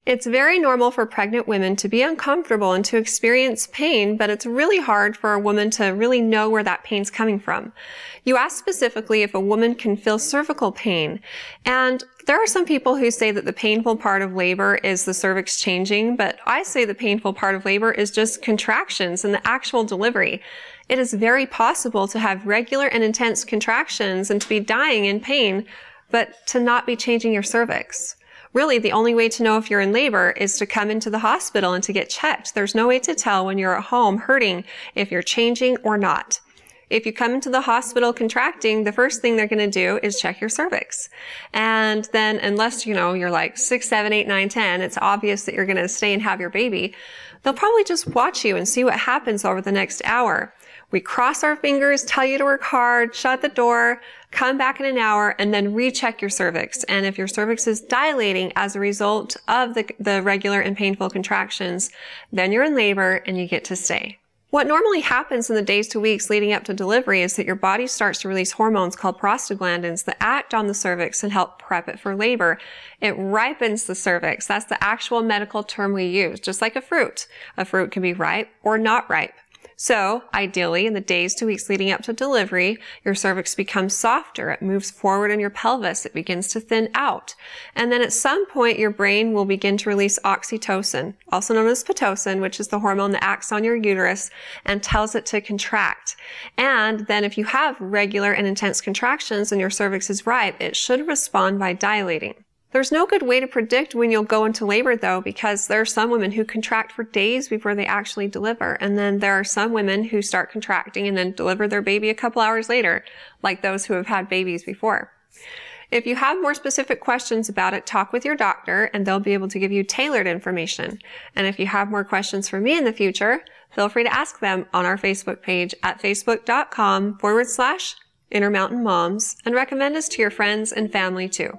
It's very normal for pregnant women to be uncomfortable and to experience pain, but it's really hard for a woman to really know where that pain's coming from. You asked specifically if a woman can feel cervical pain, and there are some people who say that the painful part of labor is the cervix changing, but I say the painful part of labor is just contractions and the actual delivery. It is very possible to have regular and intense contractions and to be dying in pain, but to not be changing your cervix. Really, the only way to know if you're in labor is to come into the hospital and to get checked. There's no way to tell when you're at home hurting if you're changing or not. If you come into the hospital contracting, the first thing they're going to do is check your cervix. And then unless, you're like 6, 7, 8, 9, 10, it's obvious that you're going to stay and have your baby, they'll probably just watch you and see what happens over the next hour. We cross our fingers, tell you to work hard, shut the door, come back in an hour, and then recheck your cervix. And if your cervix is dilating as a result of the regular and painful contractions, then you're in labor and you get to stay. What normally happens in the days to weeks leading up to delivery is that your body starts to release hormones called prostaglandins that act on the cervix and help prep it for labor. It ripens the cervix. That's the actual medical term we use, just like a fruit. A fruit can be ripe or not ripe. So, ideally, in the days to weeks leading up to delivery, your cervix becomes softer. It moves forward in your pelvis. It begins to thin out. And then at some point, your brain will begin to release oxytocin, also known as pitocin, which is the hormone that acts on your uterus and tells it to contract. And then if you have regular and intense contractions and your cervix is ripe, it should respond by dilating. There's no good way to predict when you'll go into labor, though, because there are some women who contract for days before they actually deliver. And then there are some women who start contracting and then deliver their baby a couple hours later, like those who have had babies before. If you have more specific questions about it, talk with your doctor and they'll be able to give you tailored information. And if you have more questions for me in the future, feel free to ask them on our Facebook page at facebook.com/Intermountain Moms and recommend us to your friends and family too.